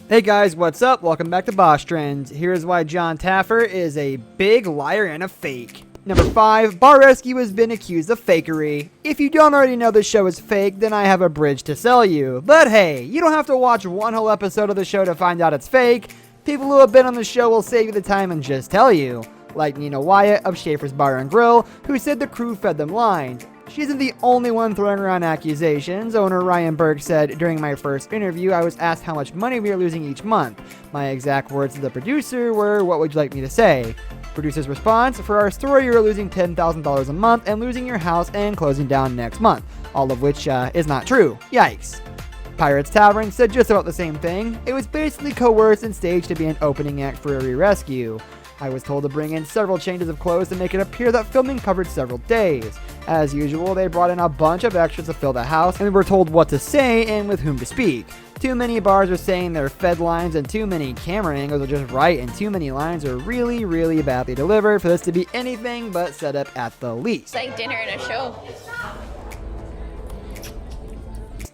Hey guys, what's up? Welcome back to Boss Trends. Here's why Jon Taffer is a big liar and a fake. Number 5, Bar Rescue has been accused of fakery. If you don't already know the show is fake, then I have a bridge to sell you. But hey, you don't have to watch one whole episode of the show to find out it's fake. People who have been on the show will save you the time and just tell you. Like Nina Wyatt of Schaefer's Bar and Grill, who said the crew fed them lines. She isn't the only one throwing around accusations. Owner Ryan Burke said, "During my first interview, I was asked how much money we are losing each month. My exact words to the producer were, 'What would you like me to say?' Producer's response, 'For our story, you're losing $10,000 a month and losing your house and closing down next month.' All of which is not true. Yikes." Pirates Tavern said just about the same thing. "It was basically coerced and staged to be an opening act for a re-rescue. I was told to bring in several changes of clothes to make it appear that filming covered several days. As usual, they brought in a bunch of extras to fill the house, and we were told what to say and with whom to speak. Too many bars are saying they're fed lines, and too many camera angles are just right, and too many lines are really, really badly delivered for this to be anything but set up at the least." It's like dinner and a show.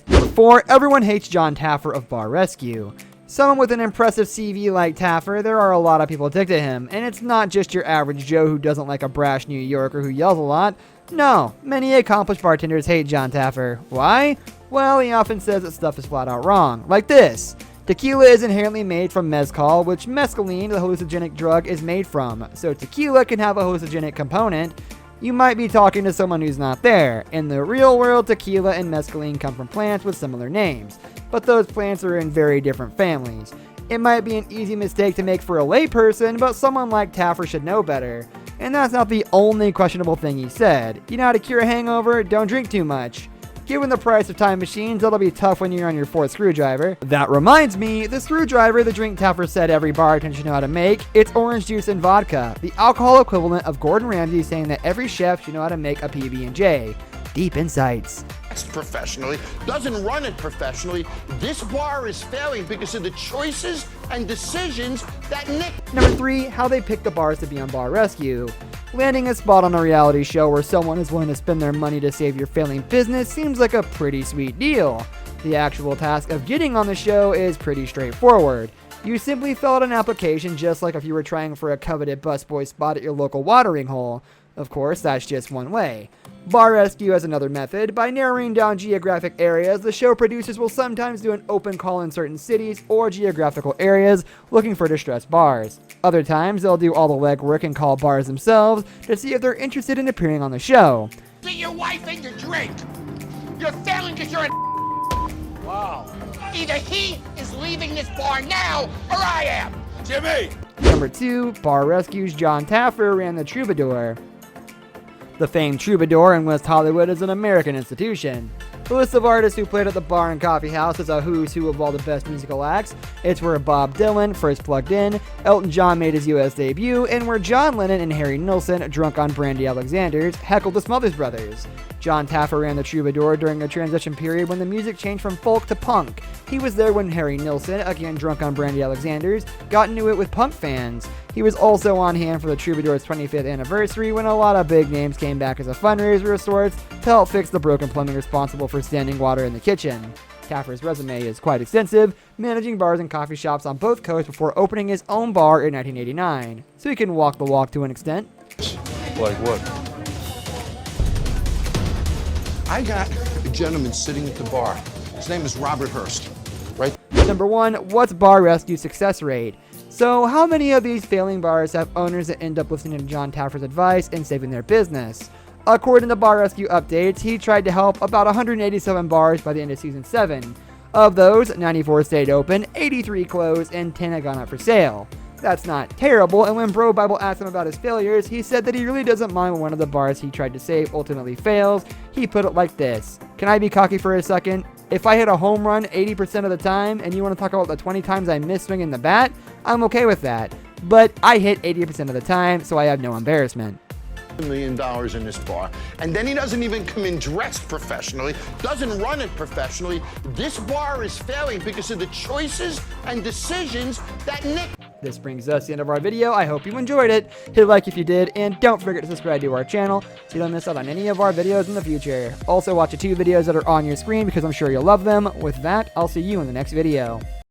Number 4, everyone hates Jon Taffer of Bar Rescue. Someone with an impressive CV like Taffer, there are a lot of people addicted to him, and it's not just your average Joe who doesn't like a brash New Yorker who yells a lot. No, many accomplished bartenders hate Jon Taffer. Why? Well, he often says that stuff is flat out wrong, like this. Tequila is inherently made from mezcal, which mescaline, the hallucinogenic drug, is made from, so tequila can have a hallucinogenic component. You might be talking to someone who's not there. In the real world, tequila and mescaline come from plants with similar names, but those plants are in very different families. It might be an easy mistake to make for a layperson, but someone like Taffer should know better. And that's not the only questionable thing he said. You know how to cure a hangover? Don't drink too much. Given the price of time machines, that'll be tough when you're on your 4th screwdriver. That reminds me, the screwdriver, the drink Taffer said every bartender should know how to make, it's orange juice and vodka, the alcohol equivalent of Gordon Ramsay saying that every chef should know how to make a PB&J. Deep insights. Professionally, doesn't run it professionally. This bar is failing because of the choices and decisions that Nick. Number 3, how they pick the bars to be on Bar Rescue. Landing a spot on a reality show where someone is willing to spend their money to save your failing business seems like a pretty sweet deal. The actual task of getting on the show is pretty straightforward. You simply fill out an application just like if you were trying for a coveted busboy spot at your local watering hole. Of course, that's just one way. Bar Rescue has another method. By narrowing down geographic areas, the show producers will sometimes do an open call in certain cities or geographical areas looking for distressed bars. Other times, they'll do all the legwork and call bars themselves to see if they're interested in appearing on the show. Get your wife and your drink. You're failing because you're a wow. Either he is leaving this bar now or I am. Jimmy! Number 2, Bar Rescue's Jon Taffer ran the Troubadour. The famed Troubadour in West Hollywood is an American institution. The list of artists who played at the bar and coffee house is a who's who of all the best musical acts. It's where Bob Dylan first plugged in, Elton John made his US debut, and where John Lennon and Harry Nilsson, drunk on Brandy Alexander's, heckled the Smothers Brothers. Jon Taffer ran the Troubadour during a transition period when the music changed from folk to punk. He was there when Harry Nilsson, again drunk on Brandy Alexander's, got into it with punk fans. He was also on hand for the Troubadour's 25th anniversary when a lot of big names came back as a fundraiser of sorts to help fix the broken plumbing responsible for standing water in the kitchen. Taffer's resume is quite extensive, managing bars and coffee shops on both coasts before opening his own bar in 1989. So he can walk the walk to an extent. Like what? I got a gentleman sitting at the bar. His name is Robert Hurst. Right? Number 1, what's Bar Rescue's success rate? So how many of these failing bars have owners that end up listening to Jon Taffer's advice and saving their business? According to Bar Rescue updates, he tried to help about 187 bars by the end of season 7. Of those, 94 stayed open, 83 closed, and 10 had gone up for sale. That's not terrible, and when Bro Bible asked him about his failures, he said that he really doesn't mind when one of the bars he tried to save ultimately fails. He put it like this: "Can I be cocky for a second? If I hit a home run 80% of the time, and you want to talk about the 20 times I missed swinging the bat, I'm okay with that. But I hit 80% of the time, so I have no embarrassment." $1 million in this bar, and then he doesn't even come in dressed professionally, doesn't run it professionally. This bar is failing because of the choices and decisions that Nick. This brings us to the end of our video. I hope you enjoyed it. Hit a like if you did, and don't forget to subscribe to our channel so you don't miss out on any of our videos in the future. Also, watch the 2 videos that are on your screen because I'm sure you'll love them. With that, I'll see you in the next video.